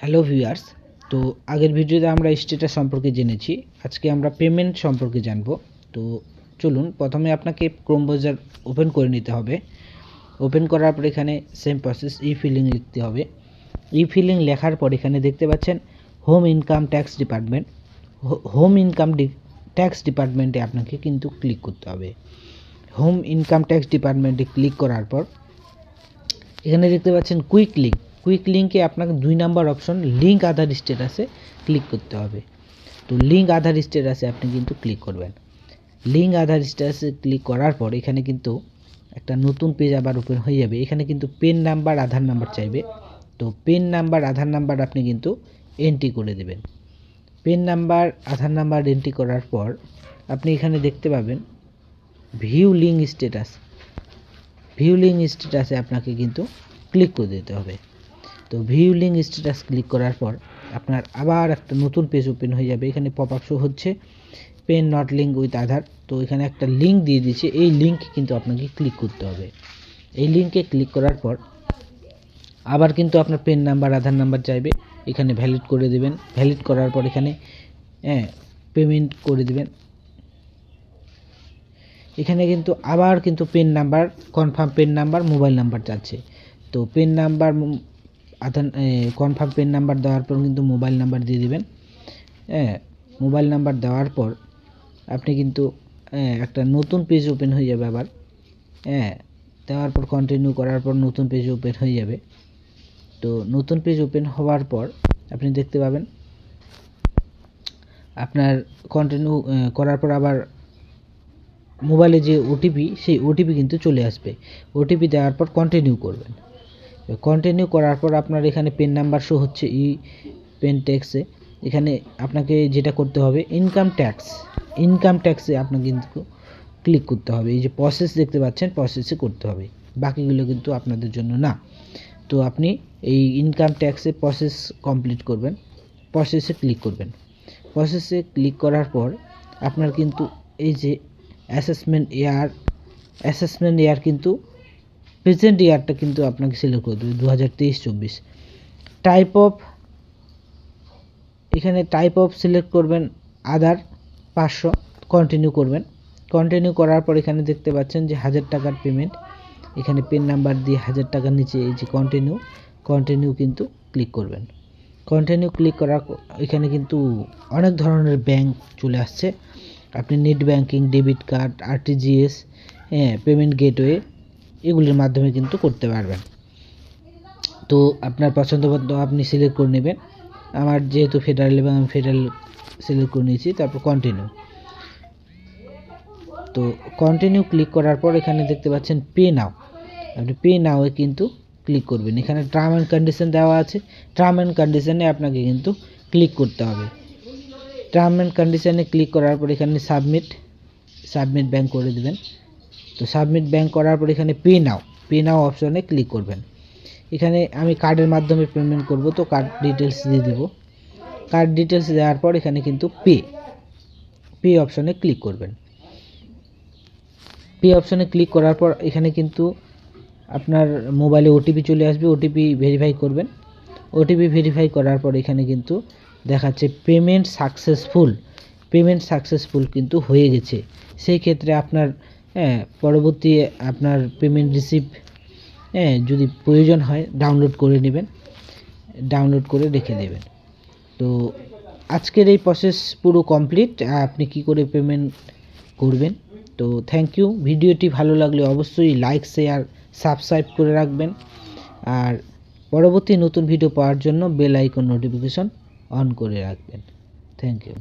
Hello viewers, তো আগের ভিডিওতে আমরা স্ট্যাটাস সম্পর্কে জেনেছি। আজকে আমরা পেমেন্ট সম্পর্কে জানব। তো চলুন, প্রথমে আপনাকে ক্রোম ব্রাউজার ওপেন করে নিতে হবে। ওপেন করার পর এখানে সেম প্রসেস ই ফিলিং লিখতে হবে। ই ফিলিং লেখার পর এখানে দেখতে পাচ্ছেন home income tax department. Home income tax ডিপার্টমেন্টে আপনাকে কিন্তু ক্লিক করতে হবে। হোম ইনকাম ট্যাক্স ডিপার্টমেন্টে ক্লিক করার পর এখানে দেখতে পাচ্ছেন কুইক লিঙ্কে আপনাকে 2 নাম্বার অপশন লিঙ্ক আধার স্ট্যাটাসে ক্লিক করতে হবে। তো লিঙ্ক আধার স্ট্যাটাসে আপনি কিন্তু ক্লিক করবেন। লিঙ্ক আধার স্ট্যাটাসে ক্লিক করার পর এখানে কিন্তু একটা নতুন পেজ আবার ওপেন হয়ে যাবে। এখানে কিন্তু পেন নাম্বার আধার নাম্বার চাইবে। তো পেন নাম্বার আধার নাম্বার আপনি কিন্তু এন্ট্রি করে দেবেন। পেন নাম্বার আধার নাম্বার এন্ট্রি করার পর আপনি এখানে দেখতে পাবেন view link status. View link স্ট্যাটাসে আপনাকে কিন্তু ক্লিক করে দিতে হবে। তো ভিউ লিঙ্ক স্ট্যাটাস ক্লিক করার পর আপনার আবার একটা নতুন পেজ ওপেন হয়ে যাবে। এখানে পপ আপ শো হচ্ছে পেন নট লিঙ্ক উইথ আধার। তো এখানে একটা লিঙ্ক দিয়ে দিচ্ছে, এই লিঙ্ক কিন্তু আপনাকে ক্লিক করতে হবে। এই লিঙ্কে ক্লিক করার পর আবার কিন্তু আপনার পেন নাম্বার আধার নাম্বার চাইবে, এখানে ভ্যালিড করে দেবেন। ভ্যালিড করার পর এখানে পেমেন্ট করে দেবেন। এখানে কিন্তু আবার কিন্তু PAN number, confirm PAN number, mobile number চাচ্ছে। তো PAN number Aadhaar confirm PAN number দেওয়ার পর কিন্তু মোবাইল নাম্বার দিয়ে দেবেন। মোবাইল নাম্বার দেওয়ার পর আপনি কিন্তু একটা নতুন পেজ ওপেন হয়ে যাবে আবার। দেওয়ার পর কন্টিনিউ করার পর নতুন পেজ ওপেন হয়ে যাবে। তো নতুন পেজ ওপেন হওয়ার পর আপনি দেখতে পাবেন আপনার কন্টিনিউ করার পর আবার মোবাইলে যে ওটিপি, সেই ওটিপি কিন্তু চলে আসবে। ওটিপি দেওয়ার পর কন্টিনিউ করবেন। কন্টিনিউ করার পর আপনার এখানে পেন নাম্বার শো হচ্ছে ই পেন ট্যাক্সে। এখানে আপনাকে যেটা করতে হবে ইনকাম ট্যাক্সে আপনাকে কিন্তু ক্লিক করতে হবে। এই যে প্রসেস দেখতে পাচ্ছেন, প্রসেসে করতে হবে, বাকিগুলো কিন্তু আপনাদের জন্য না। তো আপনি এই ইনকাম ট্যাক্সে প্রসেস কমপ্লিট করবেন, প্রসেসে ক্লিক করবেন। প্রসেসে ক্লিক করার পর আপনার কিন্তু এই যে অ্যাসেসমেন্ট ইয়ার কিন্তু প্রেজেন্ট ইয়ারটা কিন্তু আপনাকে সিলেক্ট করে দেবে 2023-24। এখানে টাইপ অফ সিলেক্ট করবেন আধার 500, কন্টিনিউ করবেন। কন্টিনিউ করার পর এখানে দেখতে পাচ্ছেন যে 1000 টাকার পেমেন্ট। এখানে পেন নাম্বার দিয়ে 1000 টাকার নিচে এই যে কন্টিনিউ কিন্তু ক্লিক করবেন। কন্টিনিউ ক্লিক করার এখানে কিন্তু অনেক ধরনের ব্যাংক চলে আসছে। আপনি net banking, debit card, RTGS, payment gateway, এগুলির মাধ্যমে কিন্তু করতে পারবেন। তো আপনার পছন্দ মতো আপনি সিলেক্ট করে নেবেন। আমার যেহেতু ফেডারেল এবং আমি ফেডারেল সিলেক্ট করে নিয়েছি, তারপর কন্টিনিউ। তো কন্টিনিউ ক্লিক করার পর এখানে দেখতে পাচ্ছেন পে নাও। আপনি পে নাওয়ে কিন্তু ক্লিক করবেন। এখানে টার্ম অ্যান্ড কন্ডিশন দেওয়া আছে। টার্ম অ্যান্ড কন্ডিশনে আপনাকে কিন্তু ক্লিক করতে হবে। টার্ম অ্যান্ড কন্ডিশনে ক্লিক করার পর এখানে সাবমিট ব্যাংক করে দেবেন। তো সাবমিট ব্যাংক করার পর এখানে পে নাও অপশনে ক্লিক করবেন। এখানে আমি কার্ডের মাধ্যমে পেমেন্ট করব, তো কার্ড ডিটেলস দিয়ে দেব। কার্ড ডিটেলস দেওয়ার পর এখানে কিন্তু পে অপশনে ক্লিক করবেন। পে অপশনে ক্লিক করার পর এখানে কিন্তু আপনার মোবাইলে ওটিপি চলে আসবে, ওটিপি ভেরিফাই করবেন। ওটিপি ভেরিফাই করার পর এখানে কিন্তু দেখাচ্ছে পেমেন্ট সাকসেসফুল কিন্তু হয়ে গেছে। সেই ক্ষেত্রে আপনার পরবর্তী আপনার পেমেন্ট রিসিভ যদি প্রয়োজন হয় ডাউনলোড করে নেবেন, ডাউনলোড করে রেখে দেবেন। তো আজকের এই প্রসেস পুরো কমপ্লিট। আপনি কি করে পেমেন্ট করবেন। তো থ্যাংক ইউ। ভিডিওটি ভালো লাগলে অবশ্যই লাইক, শেয়ার, সাবস্ক্রাইব করে রাখবেন। আর পরবর্তী নতুন ভিডিও পাওয়ার জন্য বেল আইকন নোটিফিকেশন অন করে রাখবেন। Thank you.